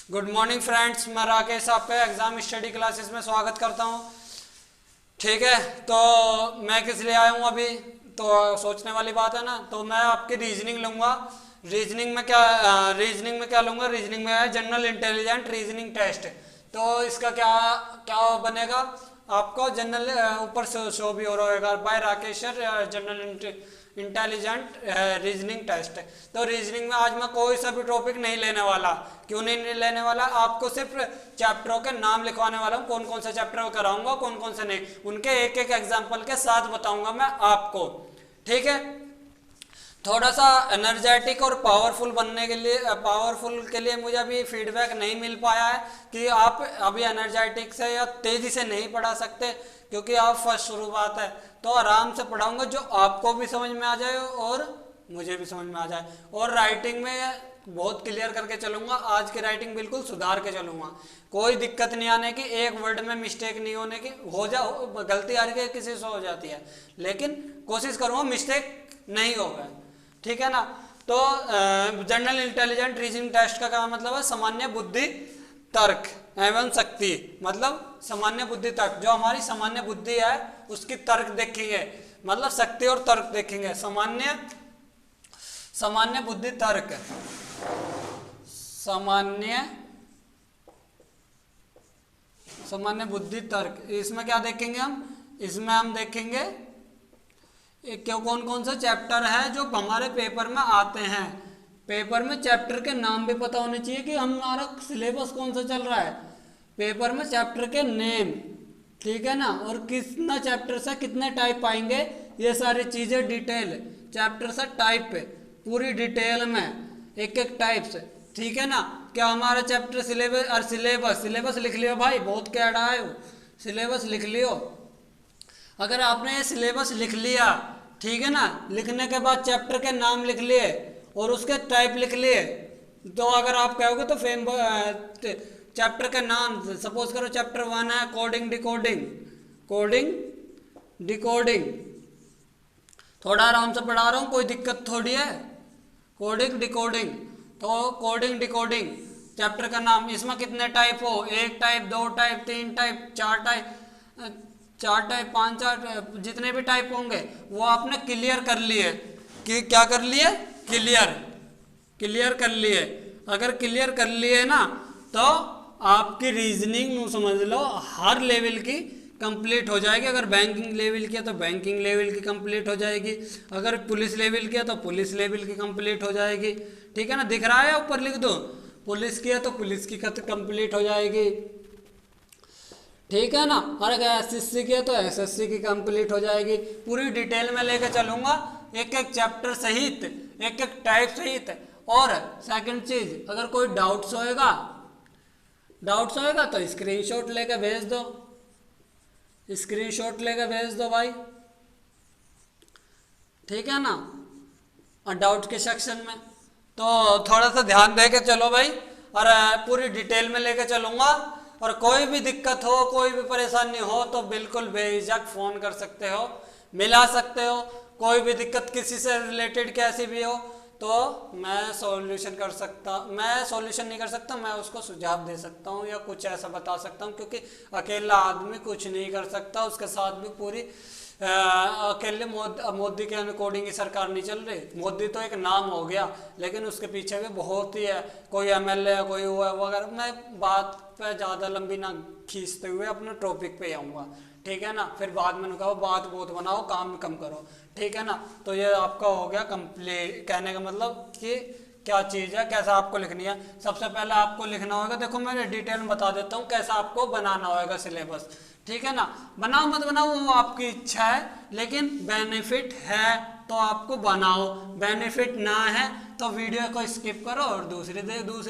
Good morning friends, मैं राकेश आपका exam study classes में स्वागत करता हूं। ठीक है, तो मैं किस लिए आया हूं अभी, तो सोचने वाली बात है ना। तो मैं आपकी रीजनिंग लूंगा। रीजनिंग में क्या लूंगा? रीजनिंग में है जनरल इंटेलिजेंट रीजनिंग टेस्ट। तो इसका क्या क्या बनेगा आपको? जनरल ऊपर से शो भी हो रहा है by Rakesh general intelligent reasoning test. तो रीजनिंग में आज मैं कोई सा भी टॉपिक नहीं लेने वाला। क्यों नहीं लेने वाला? आपको सिर्फ चैप्टरों के नाम लिखवाने वाला हूँ, कौन कौन से चैप्टर कराऊंगा, कौन कौन से नहीं, उनके एक एक एग्जाम्पल के साथ बताऊंगा मैं आपको। ठीक है, थोड़ा सा एनर्जेटिक और पावरफुल के लिए मुझे अभी फीडबैक नहीं मिल पाया है कि आप अभी एनर्जेटिक से या तेजी से नहीं पढ़ा सकते, क्योंकि आप फर्स्ट शुरुआत है। तो आराम से पढ़ाऊंगा जो आपको भी समझ में आ जाए और मुझे भी समझ में आ जाए। और राइटिंग में बहुत क्लियर करके चलूंगा, आज की राइटिंग बिल्कुल सुधार के चलूंगा। कोई दिक्कत नहीं आने की, एक वर्ड में मिस्टेक नहीं होने की। गलती आ रही है किसी से हो जाती है, लेकिन कोशिश करूंगा मिस्टेक नहीं होगा। ठीक है ना। तो जनरल इंटेलिजेंट रीजनिंग टेस्ट का क्या मतलब है? सामान्य बुद्धि तर्क एवं शक्ति, मतलब सामान्य बुद्धि तर्क, जो हमारी सामान्य बुद्धि है उसकी तर्क देखेंगे, मतलब शक्ति और तर्क देखेंगे। सामान्य बुद्धि तर्क, सामान्य बुद्धि तर्क, इसमें क्या देखेंगे हम? इसमें हम देखेंगे क्यों कौन कौन सा चैप्टर है जो हमारे पेपर में आते हैं। पेपर में चैप्टर के नाम भी पता होने चाहिए कि हमारा सिलेबस कौन सा चल रहा है। पेपर में चैप्टर के नेम, ठीक है ना, और कितना चैप्टर से कितने टाइप आएंगे, ये सारी चीजें डिटेल चैप्टर से टाइप पे पूरी डिटेल में एक एक टाइप से। ठीक है ना। क्या हमारा चैप्टर सिलेबस और सिलेबस लिख लियो भाई, बहुत कह रहा है, सिलेबस लिख लियो। अगर आपने ये सिलेबस लिख लिया, ठीक है ना, लिखने के बाद चैप्टर के नाम लिख लिए और उसके टाइप लिख लिए, तो अगर आप कहोगे तो चैप्टर के नाम, सपोज करो चैप्टर 1 है कोडिंग डिकोडिंग, थोड़ा आराम से पढ़ा रहा हूँ, कोई दिक्कत थोड़ी है। कोडिंग डिकोडिंग, तो कोडिंग डिकोडिंग चैप्टर का नाम। इसमें कितने टाइप हो? 1 type, 2 type, 3 type, 4 type, 5 type, जितने भी टाइप होंगे वो आपने क्लियर कर लिए। कि क्या कर लिए? क्लियर कर लिए। अगर क्लियर कर लिए ना, तो आपकी रीजनिंग समझ लो हर लेवल की कंप्लीट हो जाएगी। अगर बैंकिंग लेवल की है तो बैंकिंग लेवल की कंप्लीट हो जाएगी, अगर पुलिस लेवल की है तो पुलिस लेवल की कंप्लीट हो जाएगी। ठीक है ना, दिख रहा है? ऊपर लिख दो, पुलिस की है तो पुलिस की कंप्लीट हो जाएगी। ठीक है ना। और अगर एसएससी की है तो एसएससी की कंप्लीट हो जाएगी। पूरी डिटेल में लेके चलूंगा, एक एक चैप्टर सहित, एक एक टाइप सहित। और सेकंड चीज, अगर कोई डाउट्स होएगा तो स्क्रीनशॉट लेके भेज दो भाई। ठीक है ना। और डाउट के सेक्शन में तो थोड़ा सा ध्यान दे के चलो भाई, और पूरी डिटेल में लेके चलूंगा। और कोई भी दिक्कत हो, कोई भी परेशानी हो तो बिल्कुल बेझिझक फोन कर सकते हो, मिला सकते हो। कोई भी दिक्कत किसी से रिलेटेड कैसी भी हो तो मैं सॉल्यूशन नहीं कर सकता, मैं उसको सुझाव दे सकता हूँ या कुछ ऐसा बता सकता हूँ, क्योंकि अकेला आदमी कुछ नहीं कर सकता। उसके साथ भी पूरी अकेले मोदी के अकॉर्डिंग ही सरकार नहीं चल रही। मोदी तो एक नाम हो गया, लेकिन उसके पीछे भी बहुत ही है, कोई एमएलए है, कोई हुआ वगैरह। मैं बात पे ज़्यादा लंबी ना खींचते हुए अपने टॉपिक पे आऊँगा। ठीक है ना, फिर बाद में कहो बात बहुत बनाओ, काम कम करो। ठीक है ना। तो ये आपका हो गया कंप्लीट। कहने का मतलब कि क्या चीज़ है, कैसा आपको लिखनी है। सबसे पहले आपको लिखना होगा, देखो मैं डिटेल में बता देता हूँ कैसा आपको बनाना होगा सिलेबस। ठीक है ना। बनाओ मत बनाओ वो आपकी इच्छा है, लेकिन बेनिफिट है तो आपको बनाओ, बेनिफिट ना है तो वीडियो को स्किप करो और दूसरे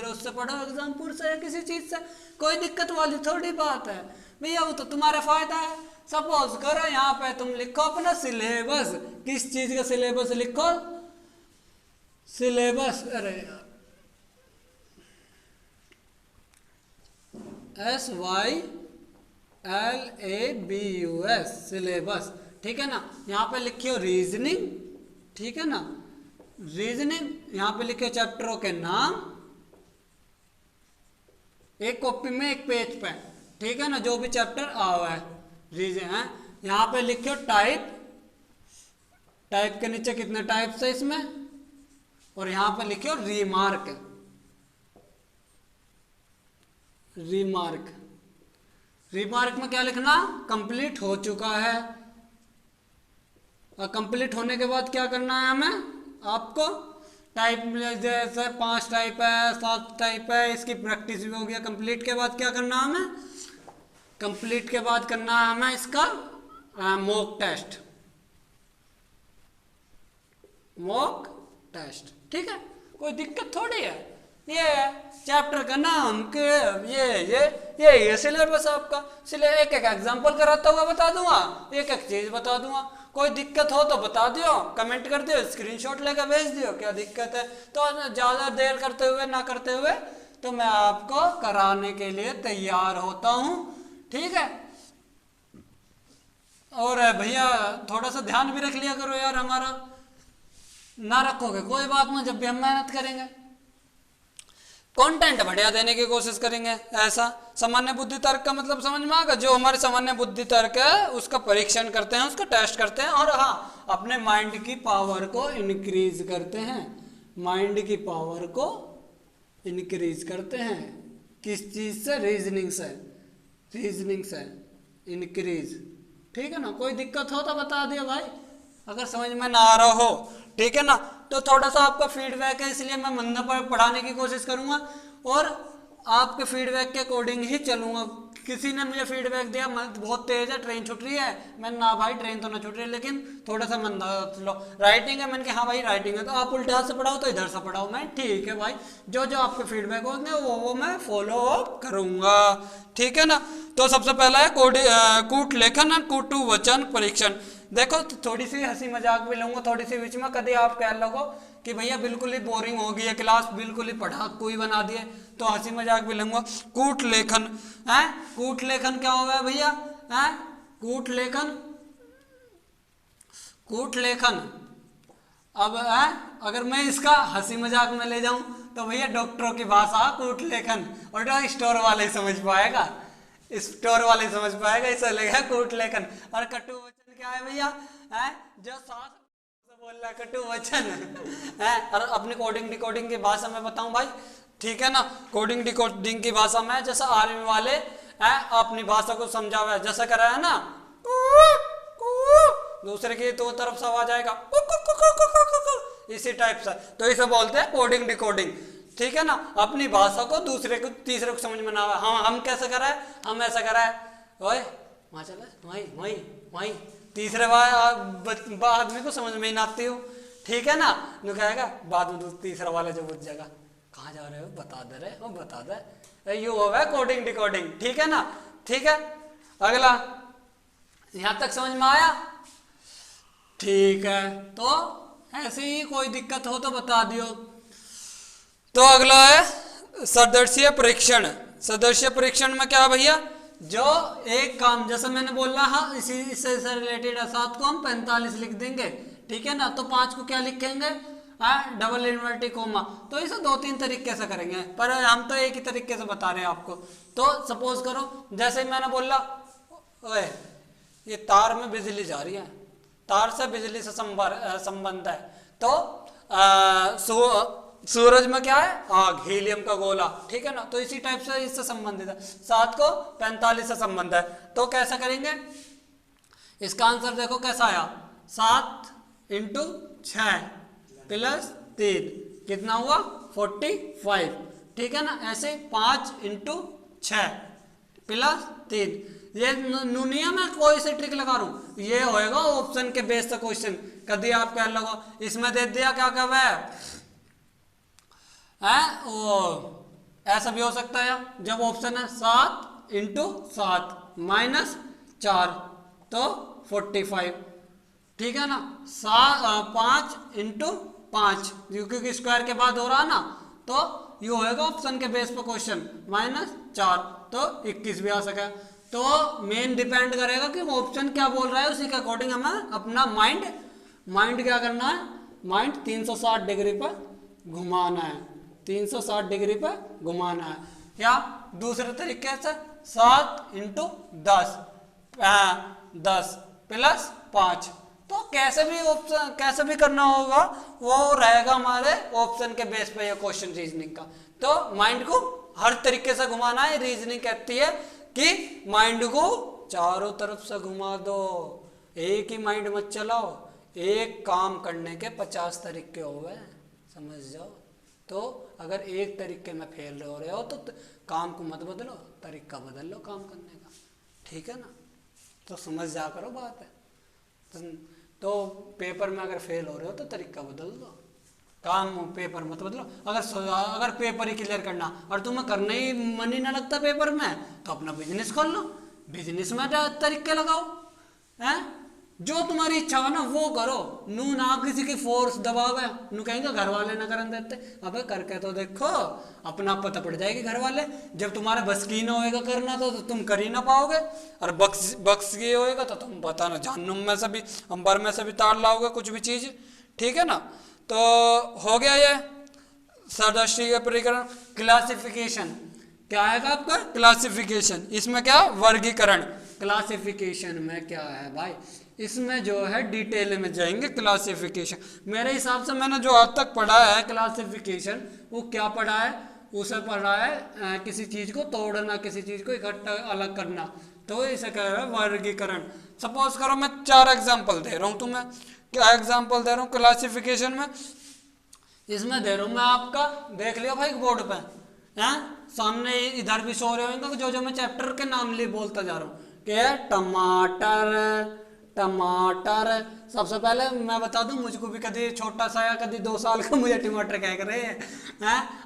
उससे पढ़ो, एग्जाम्पल से या किसी चीज़ से। कोई दिक्कत वाली थोड़ी बात है भैया, वो तो तुम्हारा फायदा है। सपोज करो यहाँ पे तुम लिखो अपना सिलेबस, किस चीज का सिलेबस लिखो? सिलेबस, अरे SYLABUS सिलेबस। ठीक है ना। यहाँ पे लिखियो रीजनिंग, ठीक है ना, रीजनिंग। यहाँ पे लिखियो चैप्टरों के नाम, एक कॉपी में एक पेज पे, ठीक है ना, जो भी चैप्टर आ हुआ है रीजन है। यहाँ पे लिखो टाइप, टाइप के नीचे कितने टाइप्स है इसमें, और यहाँ पे लिखो रिमार्क, रिमार्क, रिमार्क में क्या लिखना, कंप्लीट हो चुका है। और कंप्लीट होने के बाद क्या करना है हमें, आपको टाइप जैसे 5 टाइप है, 7 टाइप है, इसकी प्रैक्टिस भी हो गया। कंप्लीट के बाद क्या करना है हमें, कंप्लीट के बाद करना है हमें इसका मॉक टेस्ट, मॉक टेस्ट, ठीक है, कोई दिक्कत थोड़ी है। ये चैप्टर का नाम के ये सिलेबस आपका, इसलिए एक एक एग्जांपल कराता हुआ बता दूंगा, एक एक चीज बता दूंगा। कोई दिक्कत हो तो बता दियो, कमेंट कर दियो, स्क्रीनशॉट लेकर भेज दियो, क्या दिक्कत है। तो ज़्यादा देर करते हुए ना करते हुए तो मैं आपको कराने के लिए तैयार होता हूँ, ठीक है। और भैया थोड़ा सा ध्यान भी रख लिया करो यार हमारा, ना रखोगे कोई बात नहीं, जब भी हम मेहनत करेंगे कंटेंट बढ़िया देने की कोशिश करेंगे। ऐसा सामान्य बुद्धि तर्क का मतलब समझ में आएगा, जो हमारे सामान्य बुद्धि तर्क है उसका परीक्षण करते हैं, उसका टेस्ट करते हैं, और हाँ अपने माइंड की पावर को इनक्रीज करते हैं, माइंड की पावर को इनक्रीज करते हैं। किस चीज से, रीजनिंग से, रीजनिंग से इंक्रीज, ठीक है ना। कोई दिक्कत हो तो बता दियो भाई, अगर समझ में ना आ रहा हो, ठीक है ना। तो थोड़ा सा आपका फीडबैक है, इसलिए मैं मंदा पर पढ़ाने की कोशिश करूंगा और आपके फीडबैक के अकॉर्डिंग ही चलूंगा। किसी ने मुझे फीडबैक दिया बहुत तेज है, ट्रेन छूट रही है, मैंने ना भाई ट्रेन तो ना छूट रही है, लेकिन थोड़ा सा मंदा लो। राइटिंग है, मैंने कहा हाँ भाई राइटिंग है, तो आप उल्टे हाथ से पढ़ाओ तो इधर से पढ़ाओ, मैं ठीक है भाई, जो जो आपके फीडबैक होंगे वो मैं फॉलो अप करूंगा, ठीक है ना। तो सबसे पहला है कूट लेखन और कूटू वचन परीक्षण। देखो तो थोड़ी सी हंसी मजाक भी लूंगा थोड़ी सी बीच में, कभी आप कह लगो कि भैया बिल्कुल ही बोरिंग हो गई है क्लास, बिल्कुल ही पढ़ाकू ही बना दिए, तो हंसी मजाक भी लूंगा। कूट लेखन है, कूट लेखन क्या हुआ है भैया, है कूट लेखन, कूट लेखन। अब है अगर मैं इसका हंसी मजाक में ले जाऊं तो भैया डॉक्टरों की भाषा कूट लेखन, और स्टोर वाले समझ पाएगा, स्टोर वाले समझ पाएगा, इसे लगेगा कूट लेखन। और कटु वचन क्या है भैया, है जो सास बोल रहा है कटु वचन है। और अपनी कोडिंग डिकोडिंग की भाषा में बताऊं भाई, ठीक है ना, कोडिंग डिकोडिंग की भाषा में जैसा आर्मी वाले है अपनी भाषा को समझा हुआ है, जैसा कर रहा है ना, दूसरे की तो तरफ से आवाज आएगा इसी टाइप से, तो इसे बोलते हैं कोडिंग डिकोडिंग, ठीक है ना। अपनी भाषा को दूसरे को तीसरे को समझ में ना आवे, हम कैसे कर रहे हैं, हम ऐसा कर रहे हैं, ओए वहां चले वहीं वहीं वहीं, तीसरे आदमी को समझ में ही ना आती हो, ठीक है ना। नु कहेगा बाद में तीसरा वाला जो बुझ जाएगा, कहाँ जा रहे हो बता दे रहे हो, बता दे, यू हो है कोडिंग डिकोडिंग, ठीक है ना। ठीक है, अगला यहां तक समझ में आया, ठीक है। तो ऐसे ही कोई दिक्कत हो तो बता दियो। तो अगला है सदृश्य परीक्षण। सदृश्य परीक्षण में क्या भैया, जो एक काम जैसे मैंने बोला, हाँ इसी इससे रिलेटेड है, 7 को हम 45 लिख देंगे, ठीक है ना। तो 5 को क्या लिखेंगे, डबल इन्वर्टेड कोमा। तो इसे 2-3 तरीके से करेंगे, पर हम तो एक ही तरीके से बता रहे हैं आपको। तो सपोज करो जैसे मैंने बोला, ओए ये तार में बिजली जा रही है, तार से बिजली से संबंध है, तो सूरज में क्या है, आग, हीलियम का गोला, ठीक है ना। तो इसी टाइप से इससे संबंधित है, 7 को 45 से संबंध है। तो कैसा करेंगे, इसका आंसर देखो कैसा आया, 7 × 6 + 3 कितना हुआ 45, ठीक है ना। ऐसे 5 × 6 + 3, ये नुनिया में कोई से ट्रिक लगा रहा हूं, ये होएगा ऑप्शन के बेस से क्वेश्चन। कभी आप कह लगो इसमें दे दिया क्या क्या है वो ऐसा भी हो सकता है, जब ऑप्शन है 7 × 7 - 4 तो 45, ठीक है ना। 5 × 5 क्योंकि स्क्वायर के बाद हो रहा है ना, तो ये होएगा ऑप्शन के बेस पर क्वेश्चन, -4 तो 21 भी आ सके। तो मेन डिपेंड करेगा कि ऑप्शन क्या बोल रहा है, उसी के अकॉर्डिंग हमें अपना माइंड क्या करना है, माइंड 360 डिग्री पर घुमाना है, 360 डिग्री पर घुमाना है। या दूसरे तरीके से 7 इंटू 10, 10 प्लस 5। तो कैसे भी ऑप्शन कैसे भी करना होगा वो रहेगा हमारे ऑप्शन के बेस पे ये क्वेश्चन रीजनिंग का। तो माइंड को हर तरीके से घुमाना है। रीजनिंग कहती है कि माइंड को चारों तरफ से घुमा दो, एक ही माइंड मत चलाओ। एक काम करने के 50 तरीके हो गए, समझ जाओ। तो अगर एक तरीके में फेल हो रहे हो तो काम को मत बदलो, तरीका बदल लो काम करने का, ठीक है ना। तो समझ जा करो बात है। तो पेपर में अगर फेल हो रहे हो तो तरीका बदल दो, काम पेपर मत बदलो। अगर पेपर ही क्लियर करना और तुम्हें करने ही मन ही ना लगता पेपर में, तो अपना बिजनेस खोल लो, बिजनेस में तरीके लगाओ, हैं। जो तुम्हारी इच्छा हो ना वो करो। नू ना किसी की फोर्स दबाव है, नू कहेंगे घर वाले ना करन देते। अबे करके तो देखो, अपना पता पड़ जाएगी घर वाले। जब तुम्हारे बस की ना होएगा करना तो तुम कर ही ना पाओगे, और बक्स की होएगा तो तुम पता ना जहन्नुम में से भी अंबर में से भी ताड़ लाओगे कुछ भी चीज, ठीक है ना। तो हो गया ये सरदृष्टि का परिकरण। क्लासिफिकेशन क्या आएगा आपका, क्लासिफिकेशन। इसमें क्या, वर्गीकरण। क्लासिफिकेशन में क्या है भाई, इसमें जो है डिटेल में जाएंगे। क्लासिफिकेशन मेरे हिसाब से मैंने जो आज तक पढ़ा है क्लासिफिकेशन, वो क्या पढ़ा है, उसे पढ़ा है किसी चीज को तोड़ना, किसी चीज को इकट्ठा अलग करना। तो इसे कह रहा है वर्गीकरण। सपोज करो मैं 4 एग्जाम्पल दे रहा हूँ तुम्हें। क्या एग्जाम्पल दे रहा हूँ क्लासिफिकेशन में, इसमें दे रहा हूँ मैं आपका, देख लियो भाई बोर्ड पे, हैं सामने इधर भी सो रहे होंगे जो मैं चैप्टर के नाम लिए बोलता जा रहा हूँ। क्या, टमाटर, टमाटर। सबसे पहले मैं बता दूं, मुझको भी कभी छोटा सा या कभी 2 साल का मुझे टमाटर क्या कर रहे हैं।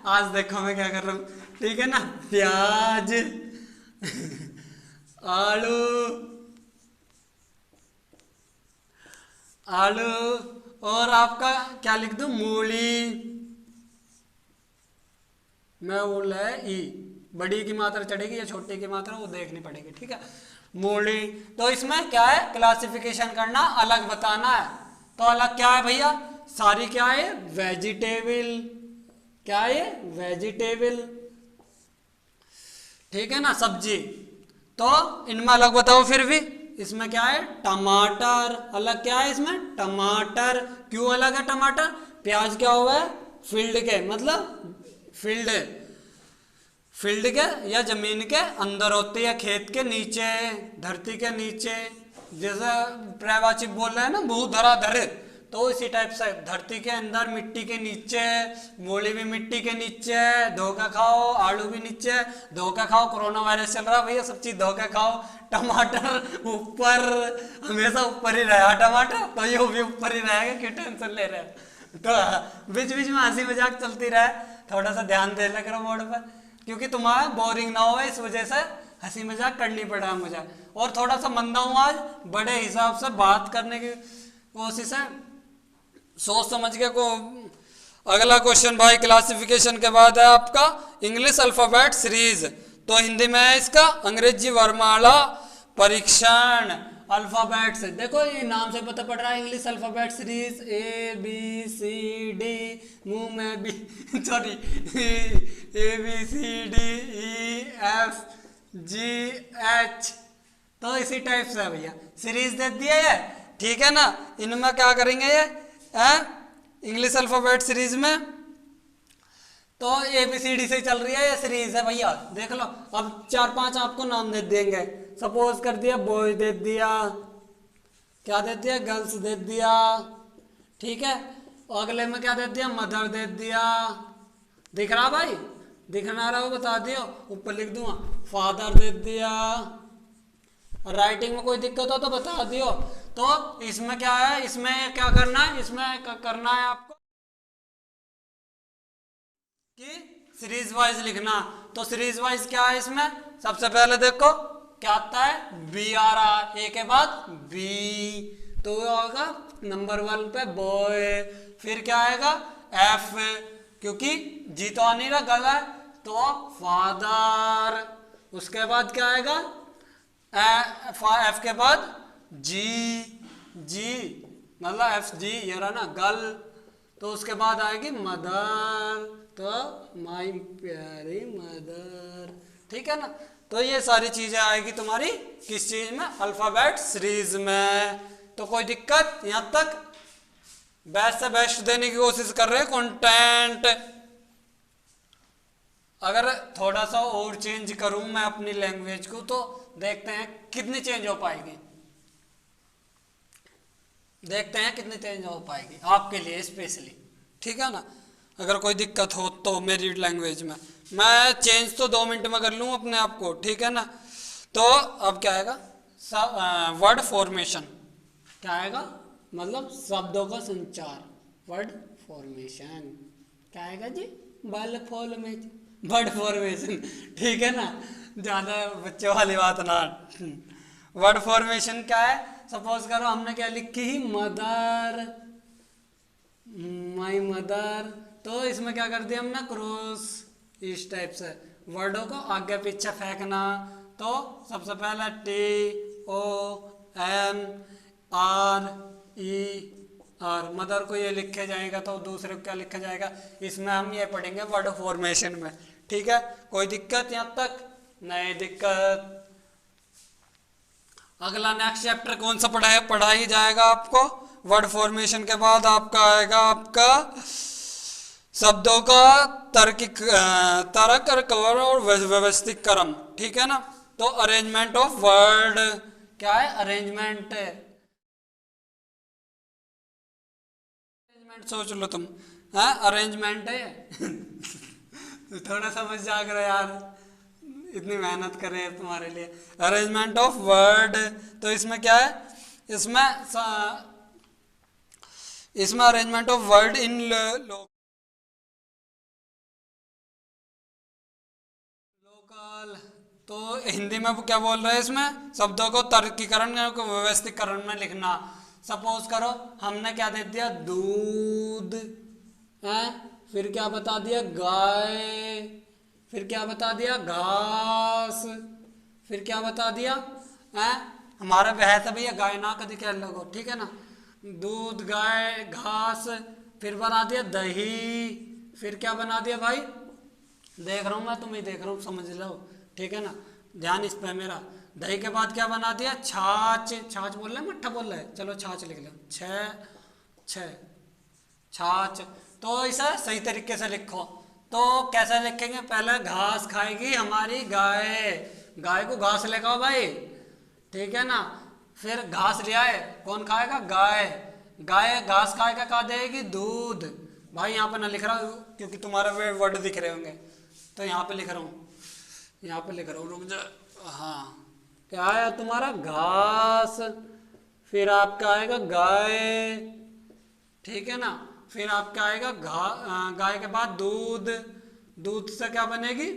आज देखो मैं क्या कर रहा हूँ, ठीक है ना। प्याज, आलू, आलू, और आपका क्या लिख दूं, मूली। मैं बोल रहा है ई, बड़ी की मात्रा चढ़ेगी या छोटे की मात्रा वो देखनी पड़ेगी, ठीक है। मूली। तो इसमें क्या है, क्लासिफिकेशन करना, अलग बताना है। तो अलग क्या है भैया, सारी क्या है, वेजिटेबल। क्या है, वेजिटेबल, ठीक है ना, सब्जी। तो इनमें अलग बताओ फिर भी। इसमें क्या है, टमाटर, अलग क्या है इसमें, टमाटर। क्यों अलग है टमाटर, प्याज क्या हुआ है, फील्ड के, मतलब फील्ड, फील्ड के या जमीन के अंदर होती है, खेत के नीचे, धरती के नीचे। जैसे पर्यायवाची बोल रहे हैं ना, भू धरा धरे, तो इसी टाइप से धरती के अंदर, मिट्टी के नीचे। मूली भी मिट्टी के नीचे, धोखा खाओ। आलू भी नीचे, धोखा खाओ। कोरोना वायरस चल रहा भैया, सब चीज धोखा खाओ। टमाटर ऊपर, हमेशा ऊपर ही रहा टमाटर, तो ये भी ऊपर ही रहेगा, क्यों टेंशन ले रहे हैं। तो बीच बीच में हंसी मजाक चलती रहे, थोड़ा सा ध्यान दे लिया करो बोर्ड पर, क्योंकि तुम्हारा बोरिंग ना हो, इस वजह से हंसी मजाक करनी पड़ा मुझे। और थोड़ा सा मंदा हूँ आज, बड़े हिसाब से बात करने की कोशिश है, सोच समझ के को। अगला क्वेश्चन भाई क्लासिफिकेशन के बाद है आपका इंग्लिश अल्फाबेट सीरीज। तो हिंदी में है इसका अंग्रेजी वर्णमाला परीक्षण। अल्फाबेट से देखो, ये नाम से पता पड़ रहा है, इंग्लिश अल्फाबेट सीरीज, ABCD, मुंह में भी सॉरी ABCDEFGH। तो इसी टाइप से है भैया, सीरीज दे दिया है, ठीक है ना। इनमें क्या करेंगे ये इंग्लिश अल्फाबेट सीरीज में, तो ABCD से चल रही है ये सीरीज है भैया, देख लो। अब 4-5 आपको नाम दे देंगे। सपोज कर दिया बॉय दे दिया, क्या दे दिया, गर्ल्स दे दिया, ठीक है। अगले में क्या दे दिया, मदर दे दिया। दिख रहा भाई, दिख ना रहा हो बता दियो, ऊपर लिख दूंगा। फादर दे दिया। राइटिंग में कोई दिक्कत हो तो बता दियो। तो इसमें क्या है, इसमें क्या करना है, इसमें करना है आपको कि सीरीज वाइज लिखना। तो सीरीज वाइज क्या है इसमें, सबसे पहले देखो क्या आता है, बी आ रहा, ए के बाद बी, तो होगा नंबर 1 पे बॉय। फिर क्या आएगा, एफ, क्योंकि जी तो आ नहीं रहा, गला है, तो फादर। उसके बाद क्या आएगा, एफ के बाद जी, जी मतलब एफ जी, ये रहा ना गर्ल। तो उसके बाद आएगी मदर, तो माई प्यारी मदर, ठीक है ना। तो ये सारी चीजें आएगी तुम्हारी किस चीज में, अल्फाबेट सीरीज में। तो कोई दिक्कत यहाँ तक? बेस्ट से बेस्ट देने की कोशिश कर रहे हैं कंटेंट। अगर थोड़ा सा और चेंज करूं मैं अपनी लैंग्वेज को तो देखते हैं कितनी चेंज हो पाएगी, देखते हैं कितनी चेंज हो पाएगी आपके लिए स्पेशली, ठीक है ना। अगर कोई दिक्कत हो तो मेरी लैंग्वेज में मैं चेंज तो 2 मिनट में कर लूँ अपने आप को, ठीक है ना। तो अब क्या आएगा, वर्ड फॉर्मेशन क्या आएगा, मतलब शब्दों का संचार, वर्ड फॉर्मेशन क्या आएगा जी, वर्ड फॉर्मेशन, ठीक है ना। ज़्यादा बच्चों वाली बात ना। वर्ड फॉर्मेशन क्या है, सपोज करो हमने क्या लिखी ही मदर, माई मदर, तो इसमें क्या कर दिया हमने क्रॉस, इस टाइप से वर्डों को आगे पीछे फेंकना। तो सबसे पहले TONRER, मदर को ये लिखे जाएगा तो दूसरे को क्या लिखा जाएगा, इसमें हम ये पढ़ेंगे वर्ड फॉर्मेशन में, ठीक है। कोई दिक्कत यहाँ तक? नहीं दिक्कत। अगला नेक्स्ट चैप्टर कौन सा पढ़ाई जाएगा आपको, वर्ड फॉर्मेशन के बाद आपका आएगा आपका शब्दों का तर्क कवर और व्यवस्थितकरण, ठीक है ना। तो अरेंजमेंट ऑफ वर्ड क्या है, अरेंजमेंट सोच लो तुम, है अरेंजमेंट है। थोड़ा समझ जाग रहे यार, इतनी मेहनत कर रहे हैं तुम्हारे लिए। अरेंजमेंट ऑफ वर्ड, तो इसमें क्या है, इसमें arrangement of word in local, तो हिंदी में वो क्या बोल रहे हैं, इसमें शब्दों को तर्कीकरण व्यवस्थितकरण में लिखना। सपोज करो हमने क्या दे दिया, दूध है, फिर क्या बता दिया, गाय, फिर क्या बता दिया, घास, फिर क्या बता दिया है, हमारा बहस है भैया गाय ना कभी क्या लगो, ठीक है ना। दूध, गाय, घास, फिर बना दिया दही, फिर क्या बना दिया भाई, देख रहा हूँ मैं, तुम्हें देख रहा हूँ, समझ लो, ठीक है ना, ध्यान इस पे मेरा। दही के बाद क्या बना दिया, छाछ, छाछ बोल रहे हैं मट्ठा बोल रहे हैं, चलो छाछ लिख लो, छाछ। तो इसे सही तरीके से लिखो। तो कैसे लिखेंगे, पहले घास खाएगी हमारी गाय, गाय को घास लेगा भाई, ठीक है ना। फिर घास ले आए, कौन खाएगा, गाय, गाय घास खाएगा, खा देगी दूध। भाई यहाँ पे ना लिख रहा हूँ क्योंकि तुम्हारे वर्ड दिख रहे होंगे, तो यहाँ पे लिख रहा हूँ, यहाँ पे लिख रहा हूँ, रुक जा। हाँ क्या है तुम्हारा, घास, फिर आपका आएगा गाय, ठीक है ना। फिर आपका आएगा गाय के बाद दूध, दूध से क्या बनेगी,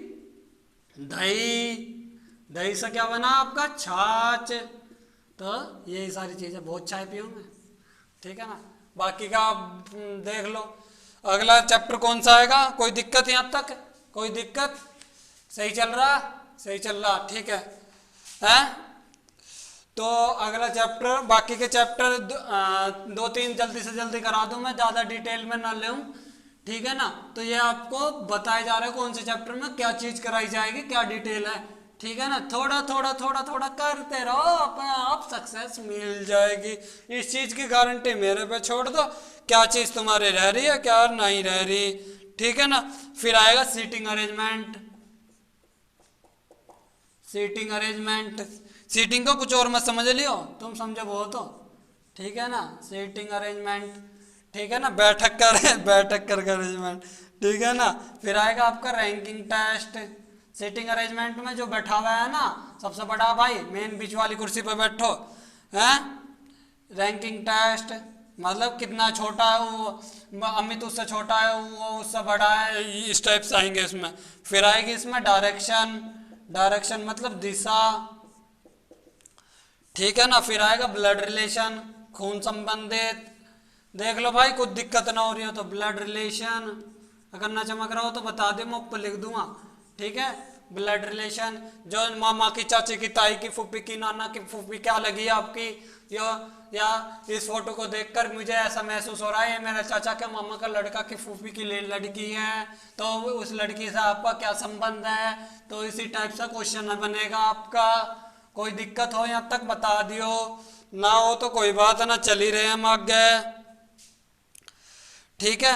दही, दही से क्या बना आपका, छाछ। तो यही सारी चीज़ें, बहुत चाय पियो मैं, ठीक है ना। बाकी का आप देख लो। अगला चैप्टर कौन सा आएगा, कोई दिक्कत यहाँ तक, कोई दिक्कत, सही चल रहा, सही चल रहा, ठीक है। तो अगला चैप्टर, बाकी के चैप्टर 2-3 जल्दी से जल्दी करा दूं मैं, ज़्यादा डिटेल में ना लेऊं, ठीक है ना। तो ये आपको बताया जा रहा है कौन से चैप्टर में क्या चीज़ कराई जाएगी, क्या डिटेल है, ठीक है ना। थोड़ा थोड़ा थोड़ा थोड़ा करते रहो, अपने आप सक्सेस मिल जाएगी, इस चीज़ की गारंटी मेरे पे छोड़ दो, क्या चीज़ तुम्हारी रह रही है क्या नहीं रह रही, ठीक है ना। फिर आएगा seating arrangement, seating arrangement, seating को कुछ और मत समझ लियो, तुम समझो वो तो, ठीक है ना। सीटिंग अरेंजमेंट, ठीक है ना, बैठक कर अरेंजमेंट, ठीक है ना। फिर आएगा आपका रैंकिंग टेस्ट। सीटिंग अरेंजमेंट में जो बैठा हुआ है ना सबसे बड़ा भाई, मेन बीच वाली कुर्सी पर बैठो, हैं। रैंकिंग टेस्ट मतलब कितना छोटा है वो, अमित उससे छोटा है, वो उससे बड़ा है, इस टाइप से आएंगे इसमें। फिर आएगी इसमें डायरेक्शन, डायरेक्शन मतलब दिशा, ठीक है ना। फिर आएगा ब्लड रिलेशन, खून संबंधित, देख लो भाई कुछ दिक्कत ना हो रही हो तो ब्लड रिलेशन, अगर ना चमक रहा हो तो बता दे, मैं ऊपर लिख दूंगा, ठीक है। ब्लड रिलेशन, जो मामा की, चाची की, ताई की, फूफी की, नाना की फूफी क्या लगी है आपकी, या इस फोटो को देखकर मुझे ऐसा महसूस हो रहा है ये मेरे चाचा के मामा का लड़का की फूफी की लड़की है, तो उस लड़की से आपका क्या संबंध है। तो इसी टाइप से क्वेश्चन बनेगा आपका। कोई दिक्कत हो यहाँ तक बता दियो, ना हो तो कोई बात ना, चल ही रहे हम आगे। ठीक है,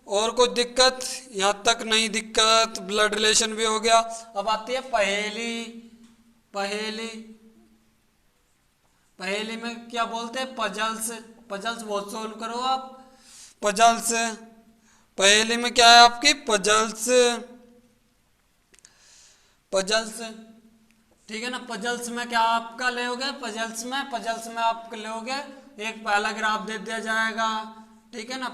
और कोई दिक्कत यहाँ तक नहीं? दिक्कत ब्लड रिलेशन भी हो गया। अब आती है पहेली। पहेली पहेली में क्या बोलते हैं? पजल्स। पजल्स बहुत सोल्व करो आप। पजल्स, पहेली में क्या है आपकी? पजल्स। पजल्स, ठीक है ना। पजल्स में क्या आपका लोगे? पजल्स में आप लोगे, एक पैराग्राफ दे दिया जाएगा, ठीक है ना।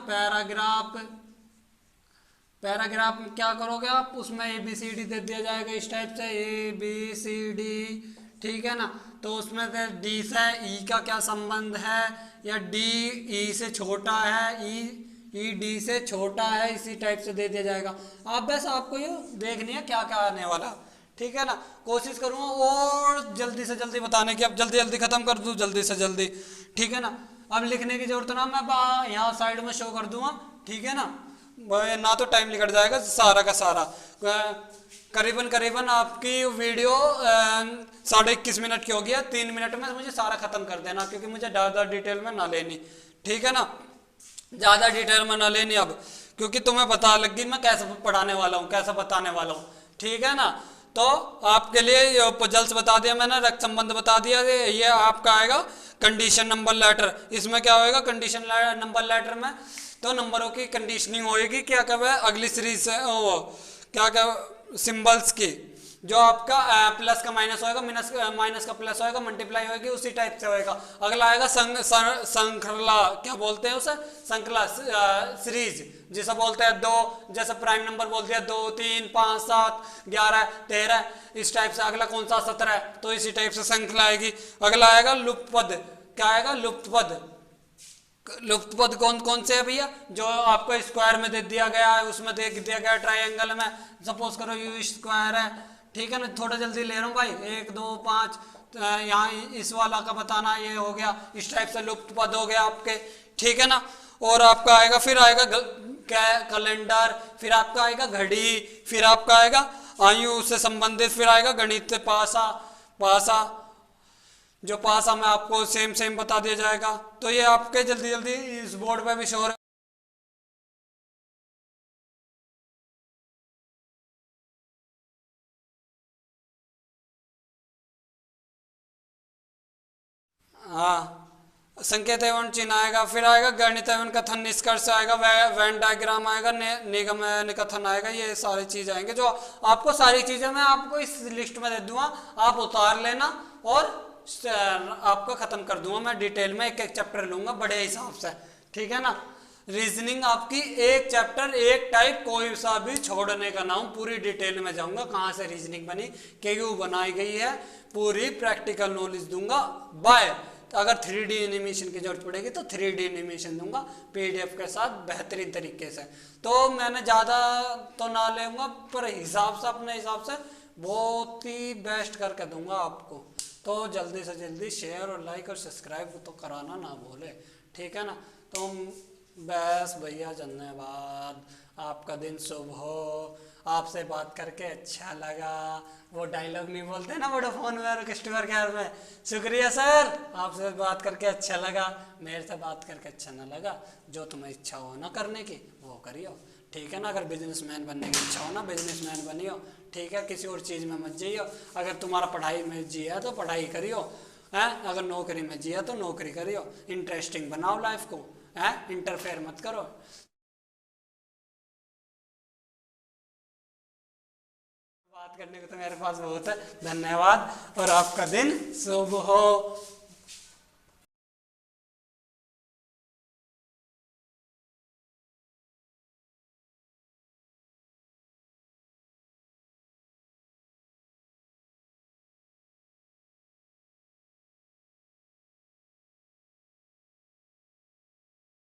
पैराग्राफ में क्या करोगे आप? उसमें ABCD दे दिया जाएगा इस टाइप से, ABCD, ठीक है ना। तो उसमें से D से E का क्या संबंध है, या D E से छोटा है, E D से छोटा है, इसी टाइप से दे दिया जाएगा। आप बस आपको ये देखनी है क्या क्या आने वाला, ठीक है ना। कोशिश करूँगा और जल्दी से जल्दी बताने की, अब जल्दी जल्दी खत्म कर दूँ, जल्दी से जल्दी, ठीक है ना। अब लिखने की जरूरत ना, मैं यहाँ साइड में शो कर दूंगा, ठीक है ना। ना तो टाइम निकल जाएगा सारा का सारा। करीबन आपकी वीडियो 21.5 मिनट की होगी, 3 मिनट में मुझे सारा खत्म कर देना, क्योंकि मुझे ज़्यादा डिटेल में ना लेनी, ठीक है ना। ज़्यादा डिटेल में ना लेनी अब, क्योंकि तुम्हें पता लगी मैं कैसे पढ़ाने वाला हूँ, कैसे बताने वाला हूँ, ठीक है ना। तो आपके लिए ये पजल्स बता दिया मैंने, रक्त संबंध बता दिया। ये आपका आएगा कंडीशन नंबर लेटर। इसमें क्या होएगा? कंडीशन नंबर लेटर में तो नंबरों की कंडीशनिंग होएगी, क्या क्या है अगली सीरीज से, क्या क्या सिंबल्स की, जो आपका प्लस का माइनस होएगा, माइनस का प्लस होएगा, मल्टीप्लाई होएगी, उसी टाइप से होएगा। अगला आएगा संख्रला, क्या बोलते हैं उसे? संख्रला सीरीज, जिसे बोलते हैं दो, जैसे प्राइम नंबर बोल दिया 2, 3, 5, 7, 11, 13, इस टाइप से। अगला कौन सा? 17, तो इसी टाइप से संख्या आएगी। अगला आएगा लुप्त पद। क्या आएगा? लुप्त पद। लुप्त पद कौन कौन से है भैया? जो आपको स्क्वायर में दे दिया गया है, उसमें दे दिया गया ट्रायंगल में, सपोज करो यू स्क्वायर है, ठीक है ना। थोड़ा जल्दी ले रहा हूँ भाई, 1, 2, 5, यहाँ इस वाला का बताना, ये हो गया, इस टाइप से लुप्त पद हो गया आपके, ठीक है ना। और आपका आएगा, फिर आएगा कैलेंडर, फिर आपका आएगा घड़ी, फिर आपका आएगा आयु से संबंधित, फिर आएगा गणित पासा, जो पासा में आपको सेम बता दिया जाएगा। तो ये आपके जल्दी जल्दी इस बोर्ड पे भी शो हाँ, संकेत एवं चिन्ह आएगा, फिर आएगा गणित एवं कथन निष्कर्ष आएगा, वेन डायग्राम आएगा, निगम निकथन आएगा। ये सारी चीज आएंगे, जो आपको सारी चीजें मैं आपको इस लिस्ट में दे दूंगा, आप उतार लेना और आपका खत्म कर दूंगा। मैं डिटेल में एक एक चैप्टर लूंगा बड़े हिसाब से, ठीक है ना। रीजनिंग आपकी एक चैप्टर एक टाइप कोई सा भी छोड़ने का ना हूं, पूरी डिटेल में जाऊंगा, कहाँ से रीजनिंग बनी, क्यों बनाई गई है, पूरी प्रैक्टिकल नॉलेज दूंगा। बाय अगर 3D एनिमेशन की जरूरत पड़ेगी तो 3D एनिमेशन दूंगा PDF के साथ बेहतरीन तरीके से। तो मैंने ज़्यादा तो ना लेऊंगा, पर हिसाब से, अपने हिसाब से बहुत ही बेस्ट करके दूंगा आपको। तो जल्दी से जल्दी शेयर और लाइक और सब्सक्राइब तो कराना ना भूले, ठीक है ना। तो बस भैया धन्यवाद, आपका दिन शुभ हो, आपसे बात करके अच्छा लगा। वो डायलॉग नहीं बोलते ना वोडाफोन में, कस्टमर केयर में, शुक्रिया सर, आपसे बात करके अच्छा लगा, मेरे से बात करके अच्छा ना लगा। जो तुम्हें इच्छा हो ना करने की वो करियो, ठीक है ना। अगर बिजनेसमैन बनने की इच्छा हो ना, बिजनेसमैन बनियो, ठीक है। किसी और चीज़ में मत जाइयो। अगर तुम्हारा पढ़ाई में जी है तो पढ़ाई करियो, हैं। अगर नौकरी में जी है तो नौकरी करियो। इंटरेस्टिंग बनाओ लाइफ को, हैं, इंटरफेयर मत करो। बात करने को तो मेरे पास बहुत है। धन्यवाद और आपका दिन शुभ हो।